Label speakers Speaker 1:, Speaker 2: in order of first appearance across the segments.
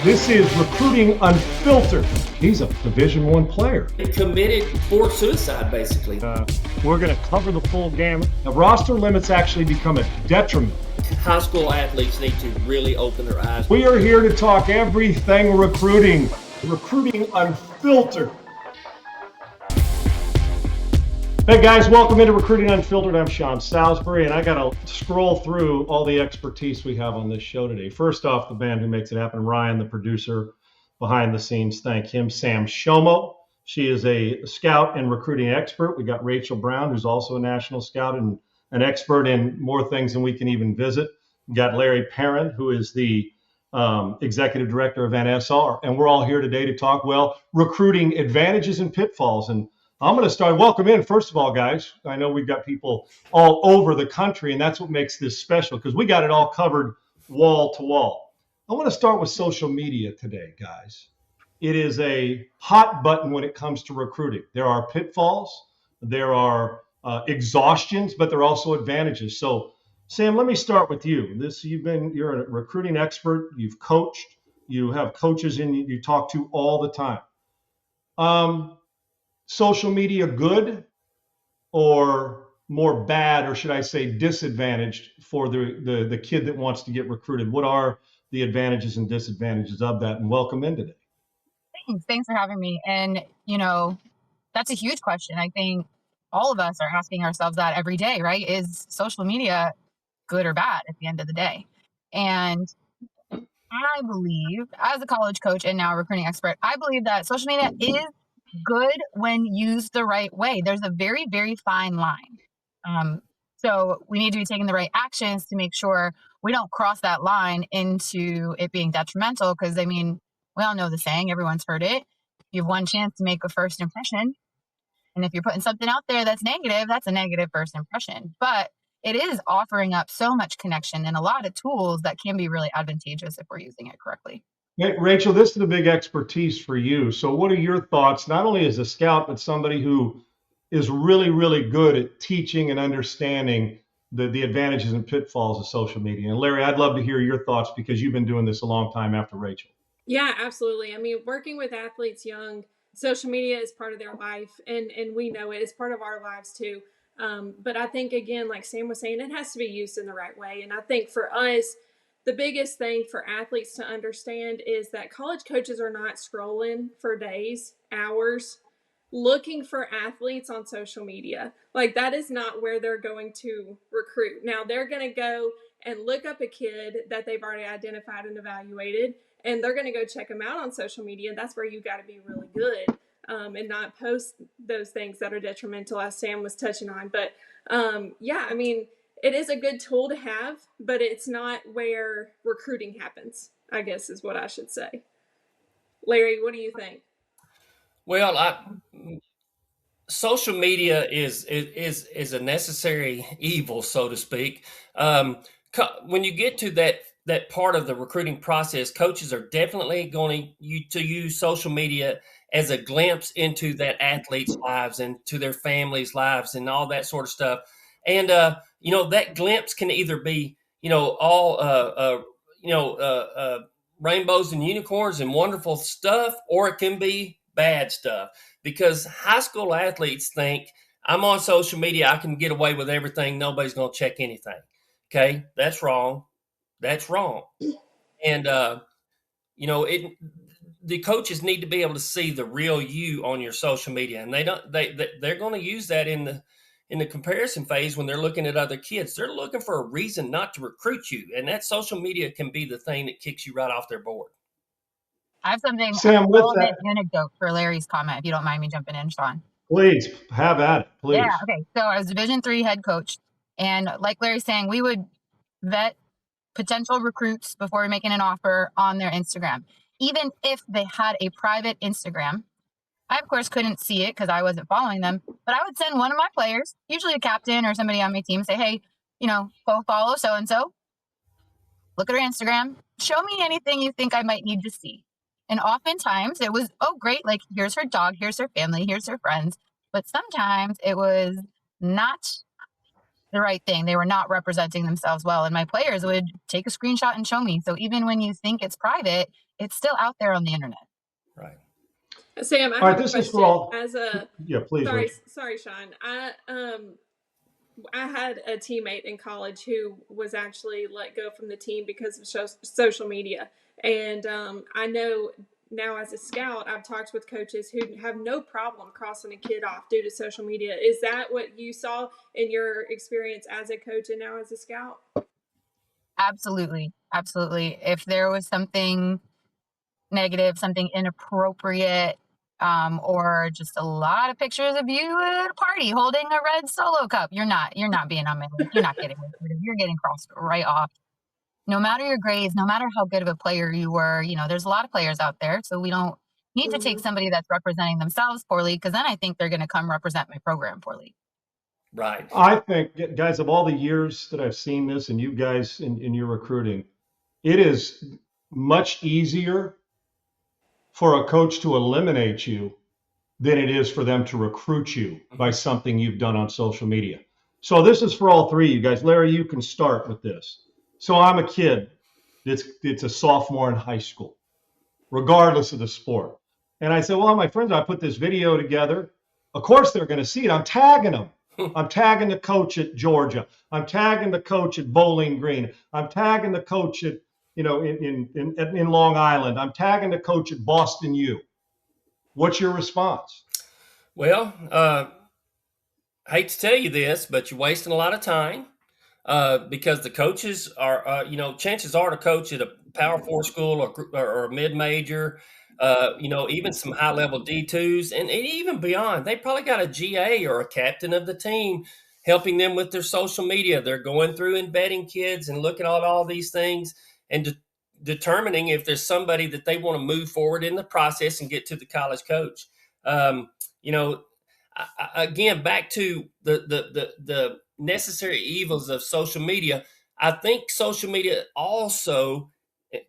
Speaker 1: This is Recruiting Unfiltered. He's a Division I player.
Speaker 2: Committed for suicide, basically.
Speaker 1: We're going to cover the full gamut. The roster limits actually become a detriment.
Speaker 2: High school athletes need to really open their eyes.
Speaker 1: We are here to talk everything recruiting. Recruiting Unfiltered. Hey guys, welcome into Recruiting Unfiltered. I'm Sean Salisbury, and I got to scroll through all the expertise we have on this show today. First off, the band who makes it happen, Ryan, the producer behind the scenes. Thank him. Sam Shomo. She is a scout and recruiting expert. We got Rachel Brown, who's also a national scout and an expert in more things than we can even visit. We got Larry Perrin, who is the executive director of NSR. And we're all here today to talk, recruiting advantages and pitfalls. And I'm going to start. Welcome in, first of all, guys. I know we've got people all over the country, and that's what makes this special because we got it all covered wall to wall. I want to start with social media today, guys. It is a hot button when it comes to recruiting. There are pitfalls, there are exhaustions, but there are also advantages. So, Sam, let me start with you. You're a recruiting expert. You've coached. You have coaches you talk to all the time. Social media good or more bad, or should I say disadvantaged for the kid that wants to get recruited? What are the advantages and disadvantages of that? And welcome in today.
Speaker 3: Thanks for having me. And, that's a huge question. I think all of us are asking ourselves that every day, right? Is social media good or bad at the end of the day? And I believe, as a college coach and now a recruiting expert, I believe that social media is good when used the right way. There's a very, very fine line. So we need to be taking the right actions to make sure we don't cross that line into it being detrimental. Because, we all know the saying, everyone's heard it. You have one chance to make a first impression. And if you're putting something out there that's negative, that's a negative first impression. But it is offering up so much connection and a lot of tools that can be really advantageous if we're using it correctly.
Speaker 1: Hey, Rachel, this is a big expertise for you. So what are your thoughts, not only as a scout, but somebody who is really, really good at teaching and understanding the advantages and pitfalls of social media? And Larry, I'd love to hear your thoughts because you've been doing this a long time after Rachel.
Speaker 4: Yeah, absolutely. Working with athletes young, social media is part of their life, and we know it. It's part of our lives too. But I think, again, like Sam was saying, it has to be used in the right way. And I think for us, the biggest thing for athletes to understand is that college coaches are not scrolling for days, hours, looking for athletes on social media. Like, that is not where they're going to recruit. Now, they're going to go and look up a kid that they've already identified and evaluated, and they're going to go check them out on social media. That's where you got to be really good and not post those things that are detrimental, as Sam was touching on. But it is a good tool to have, but it's not where recruiting happens, I guess is what I should say. Larry, what do you think?
Speaker 2: Well, social media is a necessary evil, so to speak. When you get to that part of the recruiting process, coaches are definitely going to use social media as a glimpse into that athlete's lives and to their families' lives and all that sort of stuff. And that glimpse can either be rainbows and unicorns and wonderful stuff, or it can be bad stuff. Because high school athletes think, I'm on social media, I can get away with everything, nobody's going to check anything. Okay, that's wrong. That's wrong. And the coaches need to be able to see the real you on your social media, and they're going to use that in the comparison phase when they're looking at other kids. They're looking for a reason not to recruit you, and that social media can be the thing that kicks you right off their board.
Speaker 3: I have something,
Speaker 1: Sam, with that
Speaker 3: anecdote for Larry's comment, if you don't mind me jumping in, Sean.
Speaker 1: Please, have at it, please.
Speaker 3: Yeah, okay. So I was Division III head coach, and like Larry's saying, we would vet potential recruits before making an offer on their Instagram. Even if they had a private Instagram, I, of course, couldn't see it because I wasn't following them, but I would send one of my players, usually a captain or somebody on my team, say, hey, go follow so-and-so. Look at her Instagram. Show me anything you think I might need to see. And oftentimes it was, oh, great, like, here's her dog, here's her family, here's her friends. But sometimes it was not the right thing. They were not representing themselves well. And my players would take a screenshot and show me. So even when you think it's private, it's still out there on the internet.
Speaker 2: Right.
Speaker 4: Sam, I
Speaker 1: All right,
Speaker 4: have a
Speaker 1: this is for
Speaker 4: question.
Speaker 1: all.
Speaker 4: As a
Speaker 1: Yeah, please, Rich.
Speaker 4: sorry, Sean. I had a teammate in college who was actually let go from the team because of social media, and I know now as a scout, I've talked with coaches who have no problem crossing a kid off due to social media. Is that what you saw in your experience as a coach and now as a scout?
Speaker 3: Absolutely. Absolutely. If there was something negative, something inappropriate, or just a lot of pictures of you at a party holding a red Solo cup, you're not being on my list. You're not getting recruited. You're getting crossed right off. No matter your grades, no matter how good of a player you were, there's a lot of players out there. So we don't need to take somebody that's representing themselves poorly, because then I think they're going to come represent my program poorly.
Speaker 2: Right.
Speaker 1: I think, guys, of all the years that I've seen this, and you guys in your recruiting, it is much easier for a coach to eliminate you than it is for them to recruit you by something you've done on social media. So this is for all three of you guys. Larry, you can start with this. So I'm a kid that's a sophomore in high school, regardless of the sport. And I said, well, my friends, I put this video together. Of course they're going to see it. I'm tagging them. I'm tagging the coach at Georgia. I'm tagging the coach at Bowling Green. I'm tagging the coach at, in Long Island. I'm tagging the coach at Boston U. What's your response?
Speaker 2: Well, I hate to tell you this, but you're wasting a lot of time because the coaches are, chances are to coach at a Power 4 school or a mid-major, even some high-level D2s and even beyond. They probably got a GA or a captain of the team helping them with their social media. They're going through and vetting kids and looking at all these things and determining if there's somebody that they want to move forward in the process and get to the college coach. Again, back to the necessary evils of social media. I think social media also,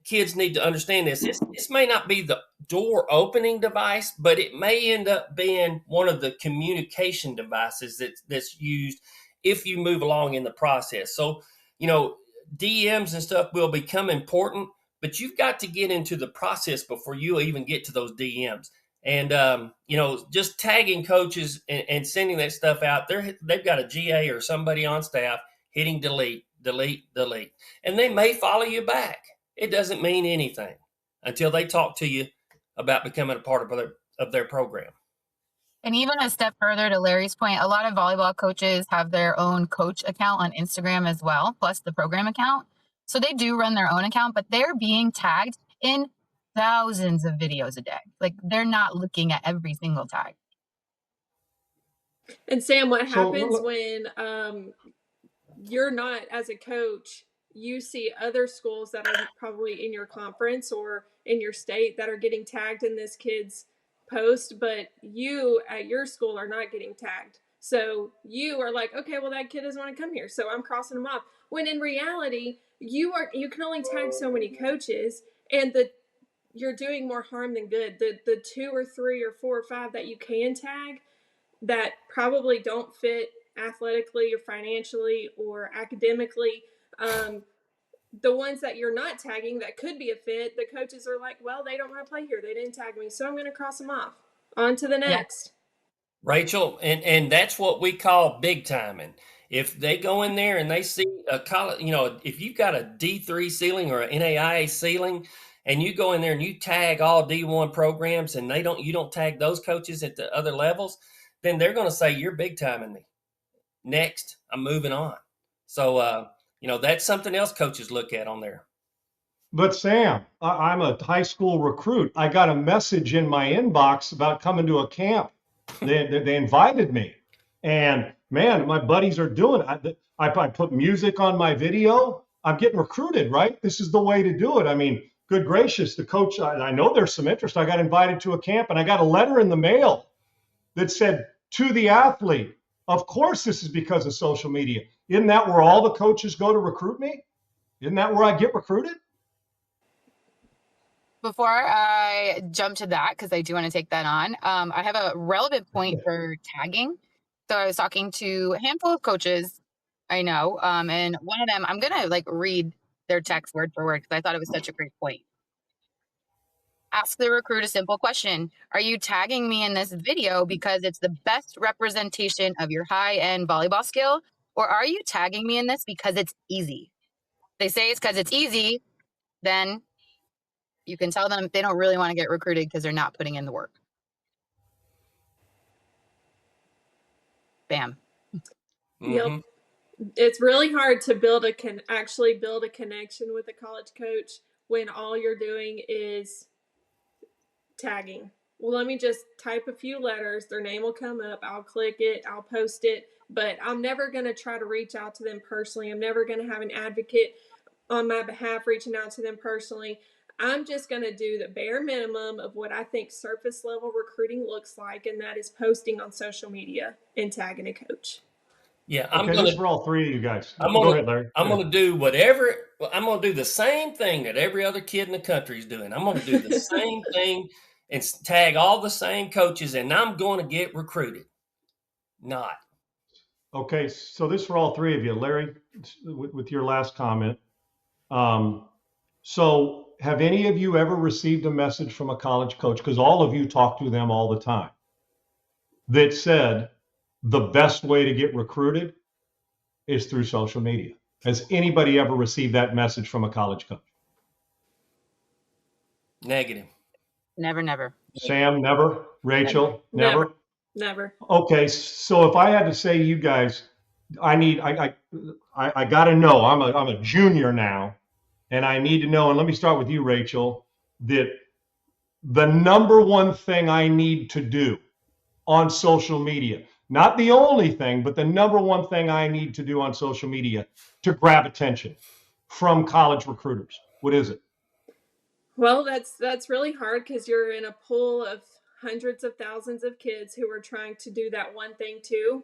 Speaker 2: kids need to understand this. This may not be the door opening device, but it may end up being one of the communication devices that's used if you move along in the process. So, DMs and stuff will become important, but you've got to get into the process before you even get to those DMs. And just tagging coaches and sending that stuff out, they've got a GA or somebody on staff hitting delete, and they may follow you back. It doesn't mean anything until they talk to you about becoming a part of their program.
Speaker 3: And even a step further, to Larry's point, a lot of volleyball coaches have their own coach account on Instagram as well, plus the program account. So they do run their own account, but they're being tagged in thousands of videos a day. Like, they're not looking at every single tag.
Speaker 4: And Sam, what happens when you're not, as a coach, you see other schools that are probably in your conference or in your state that are getting tagged in this kid's post, but you at your school are not getting tagged. So you are like, okay, well, that kid doesn't want to come here, so I'm crossing them off. When in reality, you can only tag so many coaches, and you're doing more harm than good. The 2 or 3 or 4 or 5 that you can tag that probably don't fit athletically or financially or academically, the ones that you're not tagging that could be a fit, the coaches are like, well, they don't want to play here. They didn't tag me, so I'm going to cross them off. On to the next.
Speaker 2: Rachel, and that's what we call big timing. If they go in there and they see a college, if you've got a D3 ceiling or an NAIA ceiling, and you go in there and you tag all D1 programs, and you don't tag those coaches at the other levels, then they're going to say you're big timing me. Next, I'm moving on. So, that's something else coaches look at on there.
Speaker 1: But Sam, I'm a high school recruit. I got a message in my inbox about coming to a camp. They invited me, and man, my buddies are doing it. I put music on my video. I'm getting recruited, right? This is the way to do it. I mean, good gracious, the coach, I know there's some interest. I got invited to a camp, and I got a letter in the mail that said, to the athlete, of course this is because of social media. Isn't that where all the coaches go to recruit me? Isn't that where I get recruited?
Speaker 3: Before I jump to that, because I do want to take that on, I have a relevant point for tagging. So I was talking to a handful of coaches I know. And one of them, I'm gonna like read their text word for word because I thought it was such a great point. Ask the recruit a simple question. Are you tagging me in this video because it's the best representation of your high-end volleyball skill? Or are you tagging me in this because it's easy? They say it's because it's easy, then you can tell them they don't really want to get recruited because they're not putting in the work. Bam.
Speaker 4: Yep.
Speaker 2: Mm-hmm.
Speaker 4: It's really hard to actually build a connection with a college coach when all you're doing is tagging. Well, let me just type a few letters. Their name will come up. I'll click it. I'll post it. But I'm never going to try to reach out to them personally. I'm never going to have an advocate on my behalf reaching out to them personally. I'm just going to do the bare minimum of what I think surface level recruiting looks like, and that is posting on social media and tagging a coach.
Speaker 2: Yeah,
Speaker 1: Okay, this is for all three of you guys.
Speaker 2: I'm
Speaker 1: Go
Speaker 2: gonna
Speaker 1: ahead, Larry.
Speaker 2: I'm gonna do whatever. I'm gonna do the same thing that every other kid in the country is doing. I'm gonna do the same thing and tag all the same coaches, and I'm going to get recruited. Not.
Speaker 1: Okay, so this is for all three of you. Larry, with your last comment. So have any of you ever received a message from a college coach, because all of you talk to them all the time, that said the best way to get recruited is through social media? Has anybody ever received that message from a college coach?
Speaker 2: Negative.
Speaker 3: Never.
Speaker 1: Sam, never. Rachel, never.
Speaker 4: Never.
Speaker 1: Okay, so if I had to say, you guys, I got to know. I'm a junior now, and I need to know. And let me start with you, Rachel. That the number one thing I need to do on social media, not the only thing, but the number one thing I need to do on social media to grab attention from college recruiters. What is it?
Speaker 4: Well, that's really hard because you're in a pool of hundreds of thousands of kids who are trying to do that one thing too.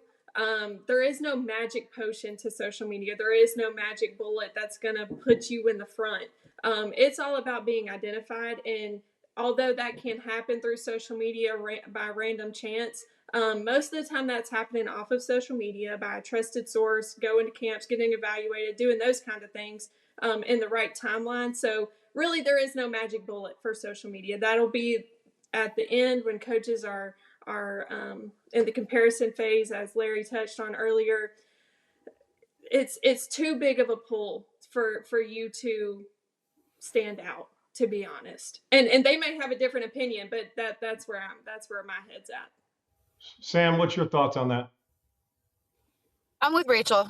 Speaker 4: There is no magic potion to social media. There is no magic bullet that's going to put you in the front. It's all about being identified. And although that can happen through social media by random chance, most of the time that's happening off of social media by a trusted source, going to camps, getting evaluated, doing those kind of things in the right timeline. So really, there is no magic bullet for social media. That'll be at the end when coaches are in the comparison phase, as Larry touched on earlier. It's too big of a pull for you to stand out, to be honest. And they may have a different opinion, but that's where my head's at.
Speaker 1: Sam, what's your thoughts on that?
Speaker 3: I'm with Rachel.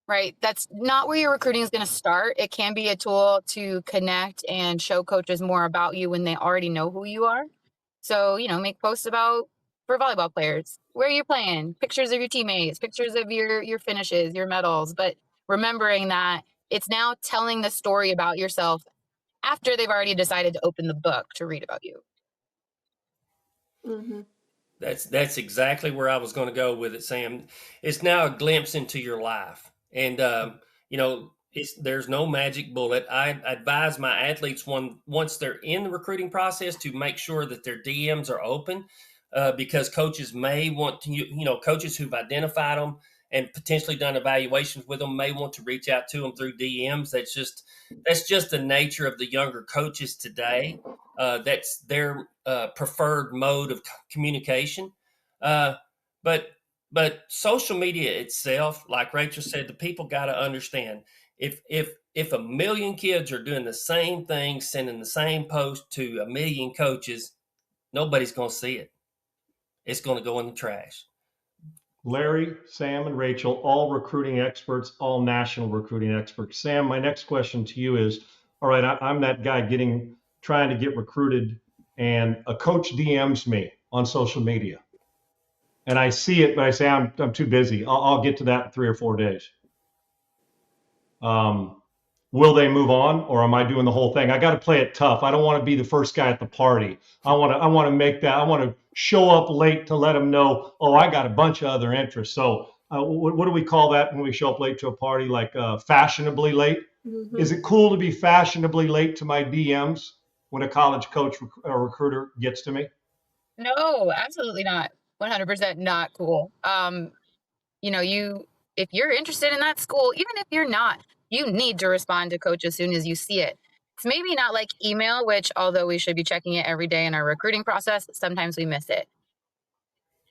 Speaker 3: Right. That's not where your recruiting is going to start. It can be a tool to connect and show coaches more about you when they already know who you are. So, make posts for volleyball players, where you're playing, pictures of your teammates, pictures of your finishes, your medals, but remembering that it's now telling the story about yourself after they've already decided to open the book to read about you.
Speaker 4: Mm-hmm.
Speaker 2: That's exactly where I was going to go with it, Sam. It's now a glimpse into your life, and there's no magic bullet. I advise my athletes once they're in the recruiting process to make sure that their DMs are open, because coaches may want to, coaches who've identified them and potentially done evaluations with them may want to reach out to them through DMs. That's just the nature of the younger coaches today. That's their preferred mode of communication. But social media itself, like Rachel said, the people got to understand if a million kids are doing the same thing, sending the same post to a million coaches, nobody's going to see it. It's going to go in the trash.
Speaker 1: Larry, Sam, and Rachel, all recruiting experts, all national recruiting experts. Sam, my next question to you is, all right, I'm that guy trying to get recruited, and a coach DMs me on social media. And I see it, but I say, I'm too busy. I'll get to that in 3 or 4 days. Will they move on, or am I doing the whole thing? I got to play it tough. I don't want to be the first guy at the party. I want to make that. I want to show up late to let them know, oh, I got a bunch of other interests. So what do we call that when we show up late to a party? Like fashionably late?
Speaker 4: Mm-hmm.
Speaker 1: Is it cool to be fashionably late to my DMs when a college coach or recruiter gets to me?
Speaker 3: No, absolutely not. 100% not cool. if you're interested in that school, even if you're not, you need to respond to coach as soon as you see it. It's maybe not like email, which although we should be checking it every day in our recruiting process, sometimes we miss it.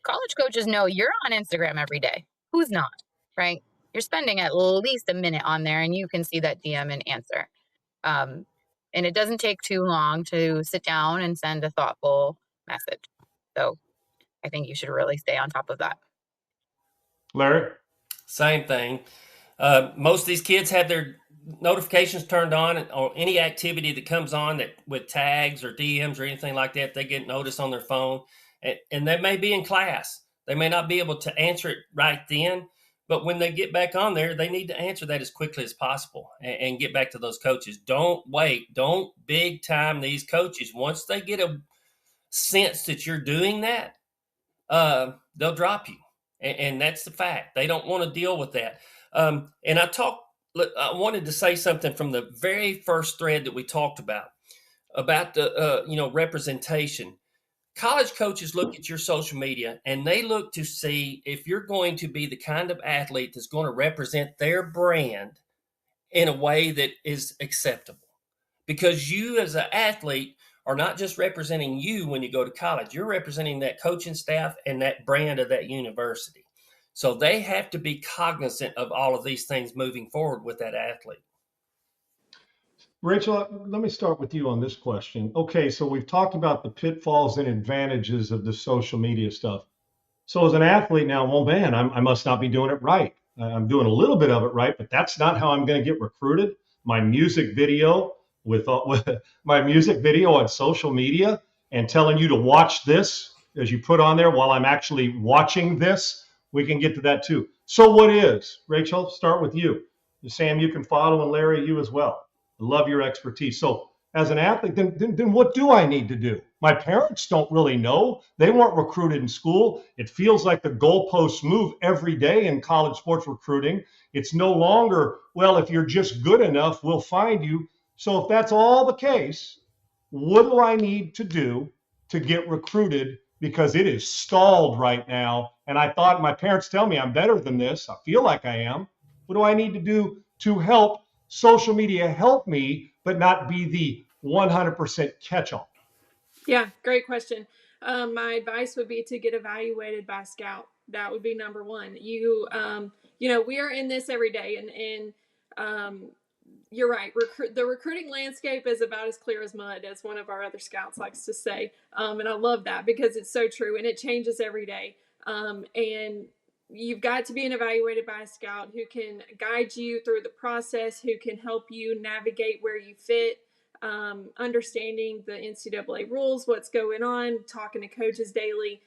Speaker 3: College coaches know you're on Instagram every day. Who's not, right? You're spending at least a minute on there and you can see that DM and answer. And it doesn't take too long to sit down and send a thoughtful message. So I think you should really stay on top of that.
Speaker 1: Larry?
Speaker 2: Same thing. Most of these kids have their notifications turned on, or any activity that comes on that with tags or DMs or anything like that, they get notice on their phone, and they may be in class. They may not be able to answer it right then, but when they get back on there, they need to answer that as quickly as possible and get back to those coaches. Don't wait. Don't big time these coaches. Once they get a sense that you're doing that, they'll drop you. And that's the fact. They don't want to deal with that. And I wanted to say something from the very first thread that we talked about the representation. College coaches look at your social media and they look to see if you're going to be the kind of athlete that's going to represent their brand in a way that is acceptable. Because you as an athlete are not just representing you when you go to college. You're representing that coaching staff and that brand of that university. So they have to be cognizant of all of these things moving forward with that athlete.
Speaker 1: Rachel, let me start with you on this question. Okay, so we've talked about the pitfalls and advantages of the social media stuff. So as an athlete now, well, man, I must not be doing it right. I'm doing a little bit of it right, but that's not how I'm going to get recruited. My music video with my music video on social media and telling you to watch this as you put on there while I'm actually watching this, we can get to that too. So what is, Rachel, start with you. Sam, you can follow, and Larry, you as well. I love your expertise. So as an athlete, then what do I need to do? My parents don't really know. They weren't recruited in school. It feels like the goalposts move every day in college sports recruiting. It's no longer, well, if you're just good enough, we'll find you. So if that's all the case, what do I need to do to get recruited? Because it is stalled right now. And I thought my parents tell me I'm better than this. I feel like I am. What do I need to do to help social media help me, but not be the 100% catch-all?
Speaker 4: Yeah, great question. My advice would be to get evaluated by a scout. That would be number one. We are in this every day, and you're right. The recruiting landscape is about as clear as mud, as one of our other scouts likes to say. And I love that because it's so true, and it changes every day. And you've got to be evaluated by a scout who can guide you through the process, who can help you navigate where you fit, understanding the NCAA rules, what's going on, talking to coaches daily.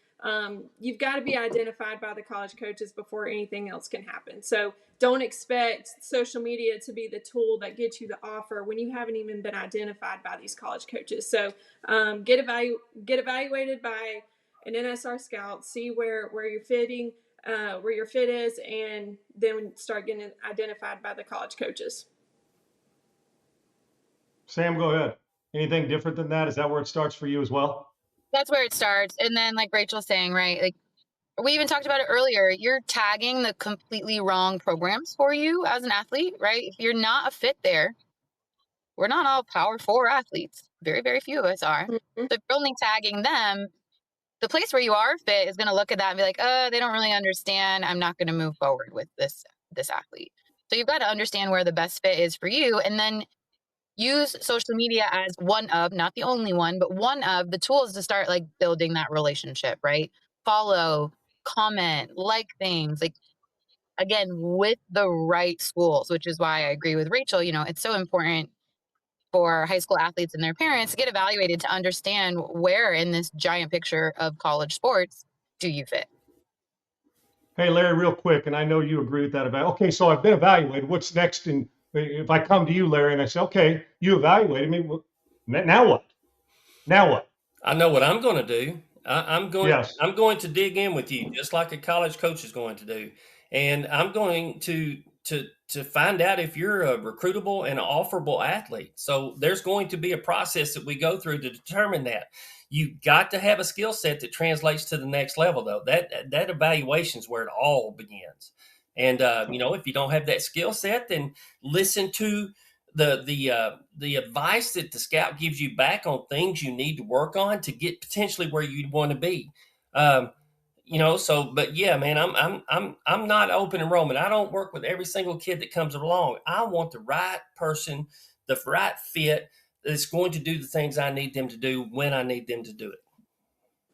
Speaker 4: You've got to be identified by the college coaches before anything else can happen. So don't expect social media to be the tool that gets you the offer when you haven't even been identified by these college coaches. So get evaluated by an NSR scout, see where you're fitting, where your fit is, and then start getting identified by the college coaches.
Speaker 1: Sam, go ahead. Anything different than that? Is that where it starts for you as well?
Speaker 3: That's where it starts. And then like Rachel's saying, right, like we even talked about it earlier, you're tagging the completely wrong programs for you as an athlete, right? If you're not a fit there, we're not all Power 4 athletes. Very, very few of us are.
Speaker 4: Mm-hmm.
Speaker 3: So if you're only tagging them, the place where you are fit is going to look at that and be like, they don't really understand. I'm not going to move forward with this athlete. So you've got to understand where the best fit is for you, and then use social media as one of, not the only one, but one of the tools to start like building that relationship, right? Follow, comment, like things, like again, with the right schools, which is why I agree with Rachel. It's so important for high school athletes and their parents to get evaluated to understand where in this giant picture of college sports do you fit.
Speaker 1: Hey, Larry, real quick, and I know you agree with that okay, so I've been evaluated. What's next? And if I come to you, Larry, and I say, okay, you evaluated me, well, now what? Now what?
Speaker 2: I know what I'm going to do. I'm going to dig in with you, just like a college coach is going to do, and I'm going to find out if you're a recruitable and an offerable athlete. So there's going to be a process that we go through to determine that. You've got to have a skill set that translates to the next level, though. That evaluation is where it all begins. And if you don't have that skill set, then listen to the advice that the scout gives you back on things you need to work on to get potentially where you want to be. But yeah, man, I'm not open enrollment. I don't work with every single kid that comes along. I want the right person, the right fit that's going to do the things I need them to do when I need them to do it.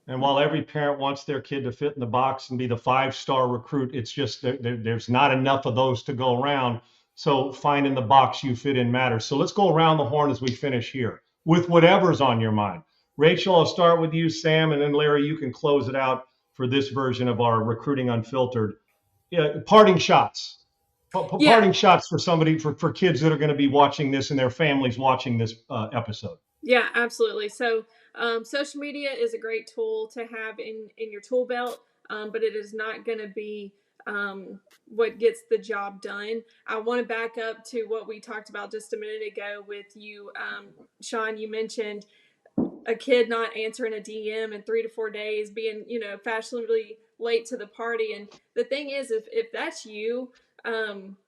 Speaker 1: And while every parent wants their kid to fit in the box and be the 5-star recruit, it's just there's not enough of those to go around. So finding the box you fit in matters. So let's go around the horn as we finish here with whatever's on your mind. Rachel, I'll start with you. Sam, and then Larry, you can close it out for this version of our Recruiting Unfiltered. Yeah, parting shots. Parting shots for somebody, for kids that are going to be watching this and their families watching this episode.
Speaker 4: Yeah, absolutely. So social media is a great tool to have in your tool belt, but it is not going to be what gets the job done. I want to back up to what we talked about just a minute ago with you, Sean. You mentioned a kid not answering a DM in 3 to 4 days, being, fashionably late to the party. And the thing is, if that's you,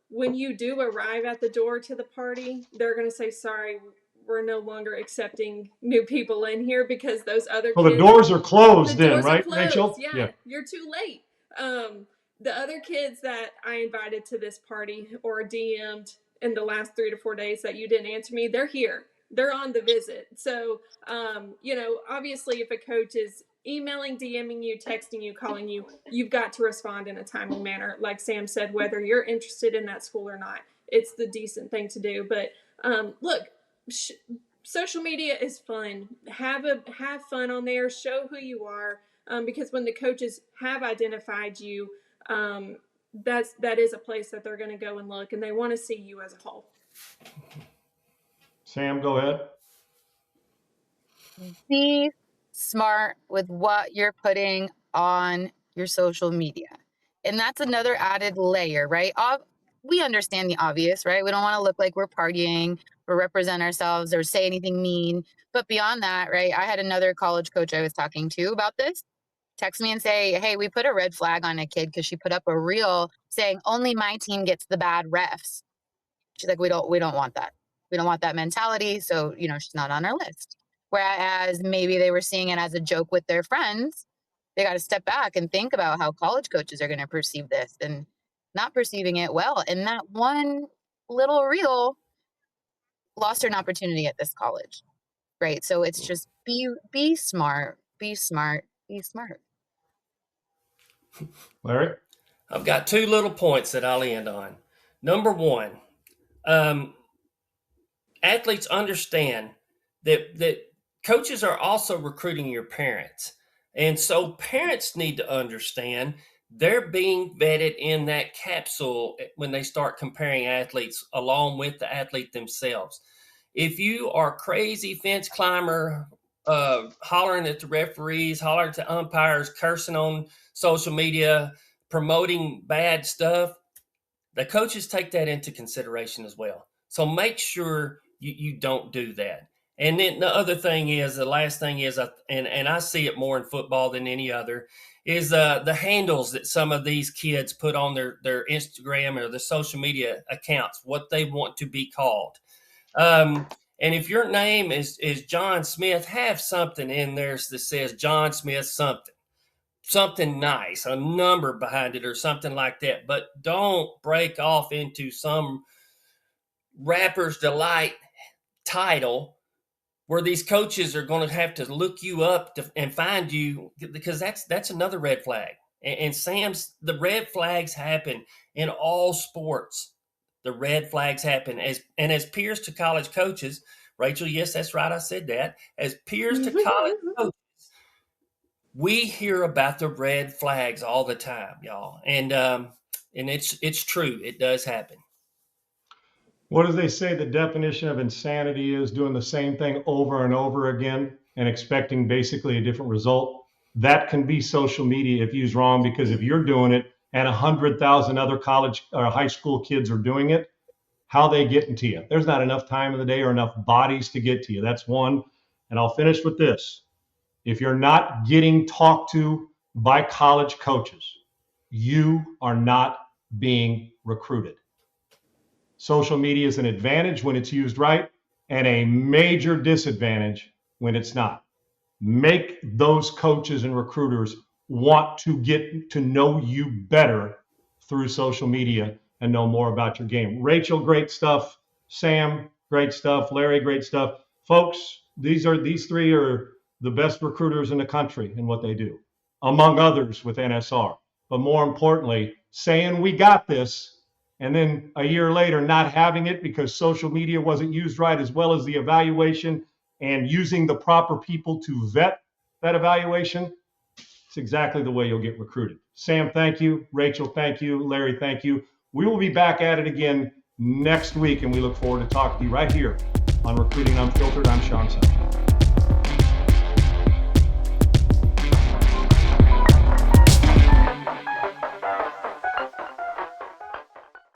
Speaker 4: when you do arrive at the door to the party, they're going to say, sorry, we're no longer accepting new people in here because those other kids.
Speaker 1: The doors are closed then, right, Rachel?
Speaker 4: Yeah, you're too late. The other kids that I invited to this party or DM'd in the last 3 to 4 days that you didn't answer me, they're here. They're on the visit. So, obviously if a coach is emailing, DMing you, texting you, calling you, you've got to respond in a timely manner. Like Sam said, whether you're interested in that school or not, it's the decent thing to do. But look, social media is fun. Have fun on there. Show who you are, because when the coaches have identified you, that is a place that they're going to go and look, and they want to see you as a whole.
Speaker 1: Sam, go ahead.
Speaker 3: Be smart with what you're putting on your social media. And that's another added layer, right? We understand the obvious, right? We don't want to look like we're partying or represent ourselves or say anything mean. But beyond that, right? I had another college coach I was talking to about this text me and say, hey, we put a red flag on a kid because she put up a reel saying only my team gets the bad refs. She's like, we don't want that. We don't want that mentality. So, she's not on our list. Whereas maybe they were seeing it as a joke with their friends. They got to step back and think about how college coaches are going to perceive this and not perceiving it well. And that one little reel lost her an opportunity at this college, right? So it's just be smart, be smart, be smart.
Speaker 1: Larry?
Speaker 2: I've got 2 little points that I'll end on. Number one, athletes understand that coaches are also recruiting your parents. And so parents need to understand they're being vetted in that capsule when they start comparing athletes along with the athlete themselves. If you are crazy fence climber, hollering at the referees, hollering to umpires, cursing on social media, promoting bad stuff, the coaches take that into consideration as well. So make sure you don't do that. And then the other thing is, the last thing is, and I see it more in football than any other, is the handles that some of these kids put on their Instagram or their social media accounts, what they want to be called. And if your name is John Smith, have something in there that says John Smith something nice, a number behind it or something like that. But don't break off into some Rapper's Delight title where these coaches are going to have to look you up and find you, because that's another red flag. And the red flags happen in all sports. The red flags happen as peers to college coaches. Rachel, yes, that's right. I said that. As peers to college coaches, we hear about the red flags all the time, y'all. And it's true. It does happen.
Speaker 1: What do they say the definition of insanity is? Doing the same thing over and over again and expecting basically a different result. That can be social media if used wrong, because if you're doing it and 100,000 other college or high school kids are doing it, how they getting to you? There's not enough time in the day or enough bodies to get to you. That's one. And I'll finish with this. If you're not getting talked to by college coaches, you are not being recruited. Social media is an advantage when it's used right and a major disadvantage when it's not. Make those coaches and recruiters want to get to know you better through social media and know more about your game. Rachel, great stuff. Sam, great stuff. Larry, great stuff. Folks, these three are the best recruiters in the country in what they do, among others with NSR. But more importantly, saying we got this, and then a year later not having it because social media wasn't used right, as well as the evaluation and using the proper people to vet that evaluation. It's exactly the way you'll get recruited. Sam, thank you. Rachel, thank you. Larry, thank you. We will be back at it again next week, and we look forward to talking to you right here on Recruiting Unfiltered. I'm Sean Sutter.